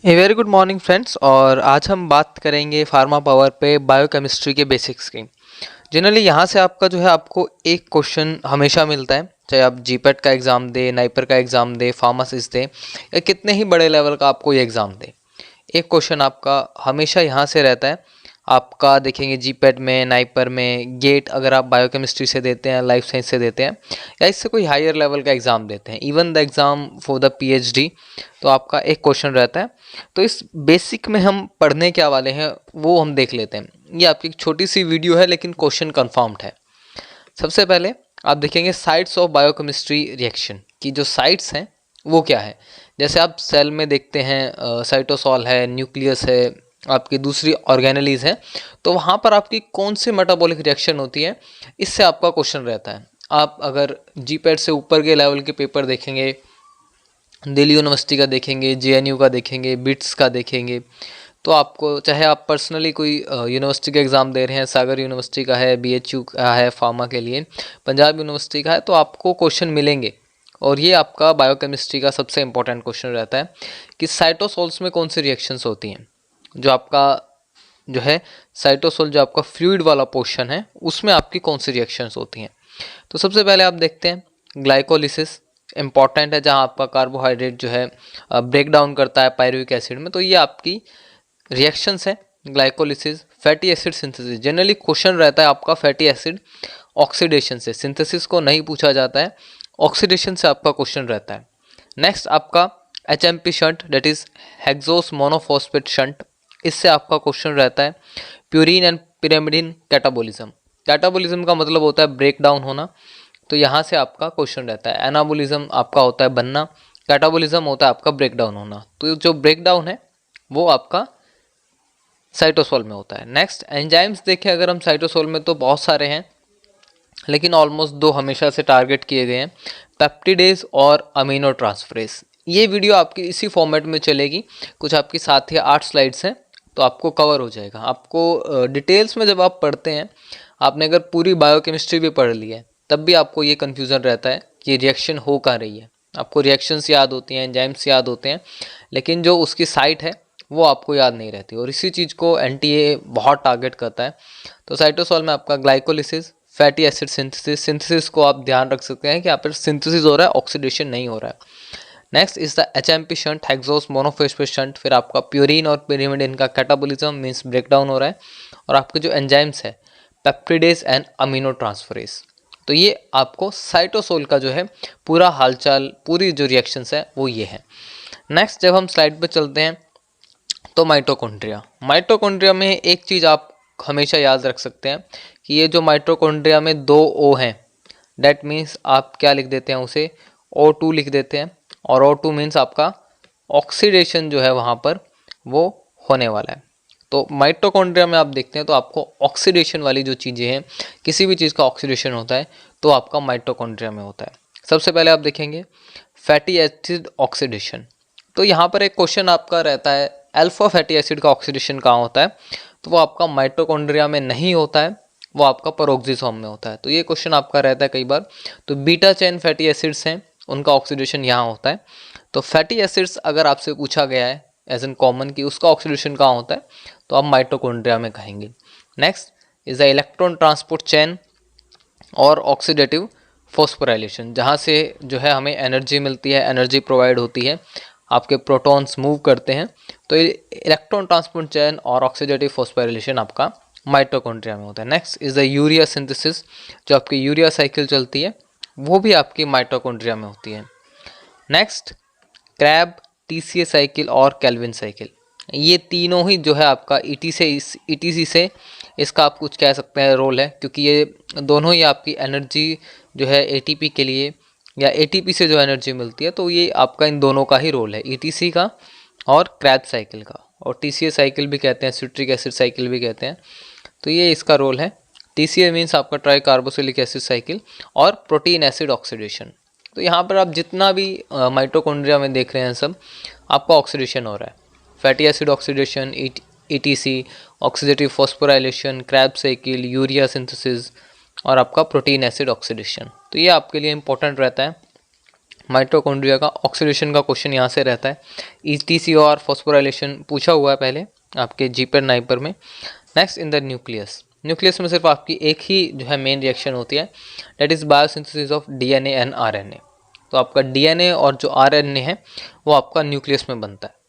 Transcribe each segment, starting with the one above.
A very good morning friends. और आज हम बात करेंगे फार्मा पावर पे बायोकेमिस्ट्री के बेसिक्स की। जनरली यहाँ से आपका जो है आपको एक क्वेश्चन हमेशा मिलता है, चाहे आप जीपेट का एग्ज़ाम दे, नाइपर का एग्ज़ाम दे, फार्मासिस्ट दे, या कितने ही बड़े लेवल का आपको ये एग्ज़ाम दे। एक क्वेश्चन आपका हमेशा यहाँ से रहता है। आपका देखेंगे जीपेट में, नाइपर में, गेट अगर आप बायोकेमिस्ट्री से देते हैं, लाइफ साइंस से देते हैं, या इससे कोई हायर लेवल का एग्ज़ाम देते हैं, even the exam for the PhD, तो आपका एक क्वेश्चन रहता है। तो इस बेसिक में हम पढ़ने क्या वाले हैं वो हम देख लेते हैं। ये आपकी एक छोटी सी वीडियो है लेकिन क्वेश्चन कन्फर्म्ड है। सबसे पहले आप देखेंगे साइट्स ऑफ बायोकेमिस्ट्री रिएक्शन की जो साइट्स हैं वो क्या है। जैसे आप सेल में देखते हैं साइटोसॉल है, न्यूक्लियस है, आपकी दूसरी ऑर्गेनेलीज है, तो वहाँ पर आपकी कौन सी मेटाबॉलिक रिएक्शन होती है, इससे आपका क्वेश्चन रहता है। आप अगर जीपैट से यूपर के लेवल के पेपर देखेंगे, दिल्ली यूनिवर्सिटी का देखेंगे, जेएनयू का देखेंगे, बिट्स का देखेंगे, तो आपको चाहे आप पर्सनली कोई यूनिवर्सिटी का एग्ज़ाम दे रहे हैं, सागर यूनिवर्सिटी का है, बीएचयू का है फार्मा के लिए, पंजाब यूनिवर्सिटी का है, तो आपको क्वेश्चन मिलेंगे। और ये आपका बायोकेमिस्ट्री का सबसे इंपॉर्टेंट क्वेश्चन रहता है कि साइटोसोल्स में कौन सी रिएक्शंस होती हैं। जो आपका जो है साइटोसोल, जो आपका फ्लूइड वाला पोर्शन है, उसमें आपकी कौन सी रिएक्शंस होती हैं। तो सबसे पहले आप देखते हैं ग्लाइकोलिसिस इंपॉर्टेंट है, जहां आपका कार्बोहाइड्रेट जो है ब्रेक डाउन करता है पायरुविक एसिड में। तो ये आपकी रिएक्शंस है glycolysis. Fatty acid synthesis, generally question रहता है आपका फैटी एसिड ऑक्सीडेशन से, सिंथेसिस को नहीं पूछा जाता है, ऑक्सीडेशन से आपका क्वेश्चन रहता है। नेक्स्ट आपका HMP shunt, that is hexose monophosphate shunt, इससे आपका क्वेश्चन रहता है। Purine and pyrimidine catabolism, catabolism का मतलब होता है ब्रेक डाउन होना, तो यहाँ से आपका क्वेश्चन रहता है। एनाबोलिज्म आपका होता है बनना, कैटाबोलिज्म होता है आपका ब्रेक डाउन होना। तो जो ब्रेक डाउन है वो आपका साइटोसोल में होता है। नेक्स्ट एंजाइम्स देखें अगर हम साइटोसोल में, तो बहुत सारे हैं लेकिन ऑलमोस्ट दो हमेशा से टारगेट किए गए हैं, पेप्टिडेज और अमीनो ट्रांसफरेज। ये वीडियो आपकी इसी फॉर्मेट में चलेगी, कुछ आपकी 7 या 8 स्लाइड्स हैं, तो आपको कवर हो जाएगा। आपको डिटेल्स में जब आप पढ़ते हैं, आपने अगर पूरी बायोकेमिस्ट्री भी पढ़ ली है, तब भी आपको ये कन्फ्यूज़न रहता है कि रिएक्शन हो कहाँ रही है। आपको रिएक्शंस याद होती हैं, एंजाइम्स याद होते हैं, लेकिन जो उसकी साइट है वो आपको याद नहीं रहती, और इसी चीज़ को एनटीए बहुत टारगेट करता है। तो साइटोसॉल में आपका glycolysis, fatty acid synthesis, synthesis को आप ध्यान रख सकते हैं कि यहाँ पर सिंथेसिस हो रहा है, ऑक्सीडेशन नहीं हो रहा है। Next is the HMP shunt, hexose monophosphate shunt. फिर आपका प्यूरिन और पिरिमिडिन का कैटाबोलिज्म मींस ब्रेकडाउन हो रहा है, और आपके जो एंजाइम्स है पेप्टिडेज एंड अमीनो ट्रांसफरेज। तो ये आपको साइटोसोल का जो है पूरा हालचाल, पूरी जो रिएक्शंस है वो ये है। नेक्स्ट जब हम स्लाइड पे चलते हैं, तो माइटोकॉन्ड्रिया, माइटोकॉन्ड्रिया में एक चीज़ आप हमेशा याद रख सकते हैं कि ये जो माइटोकॉन्ड्रिया में 2 O हैं, डैट मीन्स आप क्या लिख देते हैं, उसे O2 लिख देते हैं, और O2 मीन्स आपका ऑक्सीडेशन जो है वहाँ पर वो होने वाला है। तो माइटोकॉन्ड्रिया में आप देखते हैं तो आपको ऑक्सीडेशन वाली जो चीज़ें हैं, किसी भी चीज़ का ऑक्सीडेशन होता है तो आपका माइटोकॉन्ड्रिया में होता है। सबसे पहले आप देखेंगे फैटी एसिड ऑक्सीडेशन। तो यहाँ पर एक क्वेश्चन आपका रहता है, अल्फा फैटी एसिड का ऑक्सीडेशन कहाँ होता है, तो वो आपका माइटोकॉन्ड्रिया में नहीं होता है, वो आपका पेरोक्सिसोम में होता है। तो ये क्वेश्चन आपका रहता है कई बार। तो बीटा चेन फैटी एसिड्स हैं, उनका ऑक्सीडेशन यहाँ होता है। तो फैटी एसिड्स अगर आपसे पूछा गया है एज एन कॉमन कि उसका ऑक्सीडेशन कहाँ होता है, तो आप माइटोकॉन्ड्रिया में कहेंगे। Next is the electron transport chain और ऑक्सीडेटिव फॉस्फोराइलेशन, जहाँ से जो है हमें एनर्जी मिलती है, एनर्जी प्रोवाइड होती है, आपके प्रोटॉन्स मूव करते हैं। तो इलेक्ट्रॉन ट्रांसपोर्ट चेन और ऑक्सीडेटिव फॉस्फोराइलेशन आपका माइटोकॉन्ड्रिया में होता है। Next is the urea synthesis, जो आपकी यूरिया साइकिल चलती है वो भी आपकी माइटोकॉन्ड्रिया में होती है। नेक्स्ट क्रैब, TCA साइकिल और केल्विन साइकिल, ये तीनों ही जो है आपका ETC से इसका आप कुछ कह सकते हैं रोल है, क्योंकि ये दोनों ही आपकी एनर्जी जो है ATP के लिए या ATP से जो एनर्जी मिलती है, तो ये आपका इन दोनों का ही रोल है, ETC का और क्रैब साइकिल का। और TCA साइकिल भी कहते हैं, सिट्रिक एसिड साइकिल भी कहते हैं। तो ये इसका रोल है। TCA मीन्स आपका ट्राई कार्बोक्सिलिक एसिड साइकिल और प्रोटीन एसिड ऑक्सीडेशन। तो यहाँ पर आप जितना भी माइटोकॉन्ड्रिया में देख रहे हैं सब आपका ऑक्सीडेशन हो रहा है। Fatty acid oxidation, ETC, oxidative phosphorylation, Krebs cycle, urea synthesis और आपका प्रोटीन एसिड ऑक्सीडेशन। तो ये आपके लिए इंपॉर्टेंट रहता है माइटोकॉन्ड्रिया का ऑक्सीडेशन का क्वेश्चन यहाँ से रहता है। ETCOR फॉस्फोराइलेशन पूछा हुआ है पहले आपके जीपेट नाइपर में। Next in the nucleus, nucleus में सिर्फ आपकी एक ही जो है मेन रिएक्शन होती है, that is biosynthesis of DNA and RNA। तो आपका DNA और जो RNA है वो आपका न्यूक्लियस में बनता है।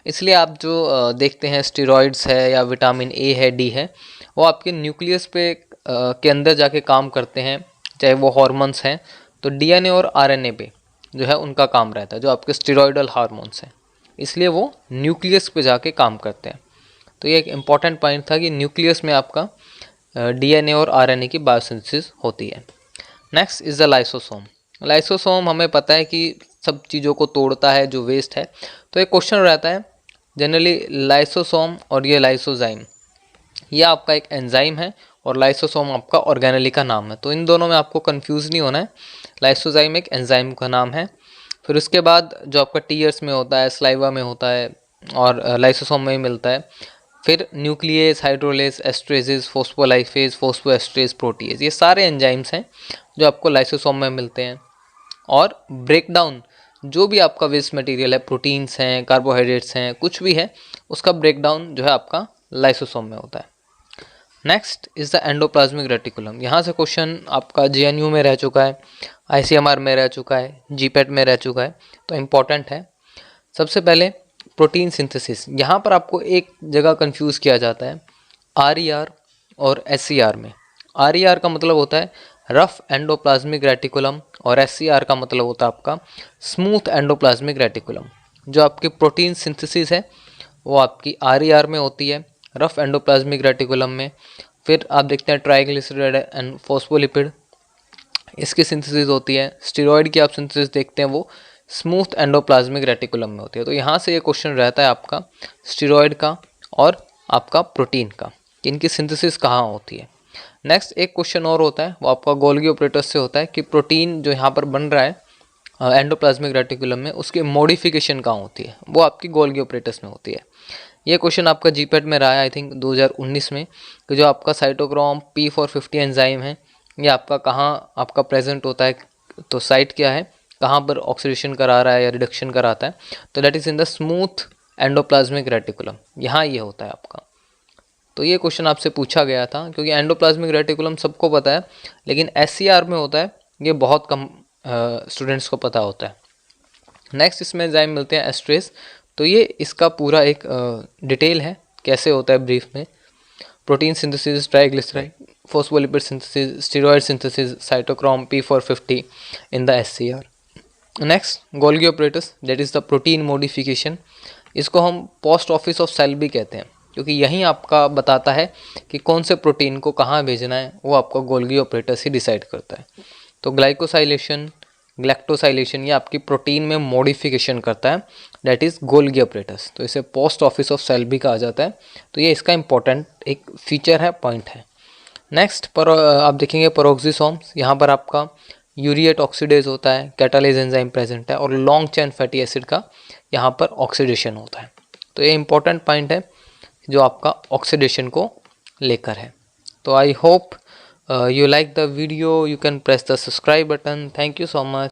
इसलिए आप जो देखते हैं स्टेरॉइड्स है या विटामिन A है, D है, वो आपके न्यूक्लियस पे के अंदर जाके काम करते हैं, चाहे वो हॉर्मोन्स हैं तो DNA और RNA पे जो है उनका काम रहता है, जो आपके स्टेरॉइडल हार्मोन्स हैं, इसलिए वो न्यूक्लियस पे जाके काम करते हैं। तो ये एक इम्पॉर्टेंट पॉइंट था कि न्यूक्लियस में आपका DNA और RNA की बायोसिंथेसिस होती है। Next is the lysosome. Lysosome हमें पता है कि सब चीज़ों को तोड़ता है जो वेस्ट है। तो एक क्वेश्चन रहता है जनरली, लाइसोसोम और ये लाइसोजाइम, ये आपका एक एंजाइम है और लाइसोसोम आपका ऑर्गेनेली का नाम है। तो इन दोनों में आपको कंफ्यूज नहीं होना है। लाइसोजाइम एक एंजाइम का नाम है। फिर उसके बाद जो आपका टीयर्स में होता है, स्लाइवा में होता है और लाइसोसोम में ही मिलता है। फिर न्यूक्लियस, हाइड्रोलेस, एस्ट्रेजेस, फोस्फोलाइफेज, फोस्फोएस्ट्रेज, प्रोटीएज, ये सारे एंजाइम्स हैं जो आपको लाइसोसोम में मिलते हैं। और ब्रेकडाउन, जो भी आपका वेस्ट मटेरियल है, प्रोटीन्स हैं, कार्बोहाइड्रेट्स हैं, कुछ भी है, उसका ब्रेकडाउन जो है आपका लाइसोसोम में होता है। Next is the endoplasmic reticulum. यहाँ से क्वेश्चन आपका JNU में रह चुका है, ICMR में रह चुका है, GPET में रह चुका है, तो इम्पॉर्टेंट है। सबसे पहले प्रोटीन सिंथेसिस, यहाँ पर आपको एक जगह कंफ्यूज किया जाता है RER और SCR में। RER का मतलब होता है रफ एंडोप्लाज्मिक रेटिकुलम और SCR का मतलब होता है आपका स्मूथ एंडोप्लाज्मिक रेटिकुलम। जो आपकी प्रोटीन सिंथेसिस है वो आपकी RER में होती है, रफ एंडोप्लाज्मिक रेटिकुलम में। फिर आप देखते हैं ट्राइग्लिसराइड एंड फॉस्फोलिपिड, इसकी सिंथेसिस होती है। स्टेरॉइड की आप सिंथेसिस देखते हैं वो स्मूथ एंडोप्लाज्मिक रेटिकुलम में होती है। तो यहाँ से ये क्वेश्चन रहता है आपका स्टेरॉइड का और आपका प्रोटीन का, कि इनकी सिंथेसिस कहाँ होती है। नेक्स्ट एक क्वेश्चन और होता है, वो आपका गोल्गी ऑपरेटर्स से होता है कि प्रोटीन जो यहाँ पर बन रहा है एंडोप्लाज्मिक रेटिकुलम में, उसकी मॉडिफिकेशन कहाँ होती है, वो आपकी गोल्गी ऑपरेटर्स में होती है। ये क्वेश्चन आपका जीपेट में रहा है आई थिंक 2019 में, कि जो आपका साइटोक्रोम P450 एंजाइम है, ये आपका कहाँ आपका प्रेजेंट होता है, तो साइट क्या है, कहाँ पर ऑक्सीडेशन करा रहा है या रिडक्शन कराता है, तो that is in the smooth endoplasmic reticulum, यहाँ ये होता है आपका। तो ये क्वेश्चन आपसे पूछा गया था, क्योंकि एंडोप्लाज्मिक रेटिकुलम सबको पता है, लेकिन SCR में होता है, ये बहुत कम स्टूडेंट्स को पता होता है। नेक्स्ट इसमें एंजाइम मिलते हैं एस्ट्रेज, तो ये इसका पूरा एक डिटेल है कैसे होता है ब्रीफ में। Protein synthesis, triglyceride, phospholipid synthesis, steroid synthesis, cytochrome P450 in the SCR। Next Golgi operators, that is the protein modification. इसको हम पोस्ट ऑफिस ऑफ सेल भी कहते हैं, क्योंकि यहीं आपका बताता है कि कौन से प्रोटीन को कहाँ भेजना है, वो आपका गोल्गी ऑपरेटर्स ही डिसाइड करता है। तो ग्लाइकोसाइलेशन, ग्लैक्टोसाइलेशन, ये आपकी प्रोटीन में मॉडिफिकेशन करता है, दैट इज़ गोल्गी ऑपरेटर्स। तो इसे पोस्ट ऑफिस ऑफ सेल भी कहा जाता है। तो ये इसका इंपॉर्टेंट एक फीचर है, पॉइंट है। नेक्स्ट पर आप देखेंगे पेरोक्सिसोम्स, यहाँ पर आपका यूरिएट ऑक्सीडेज होता है, कैटालेज एंजाइम प्रेजेंट है, और लॉन्ग चेन फैटी एसिड का यहाँ पर ऑक्सीडेशन होता है। तो ये इंपॉर्टेंट पॉइंट है जो आपका ऑक्सीडेशन को लेकर है। तो I hope you like the video, you can press the subscribe button. Thank you so much.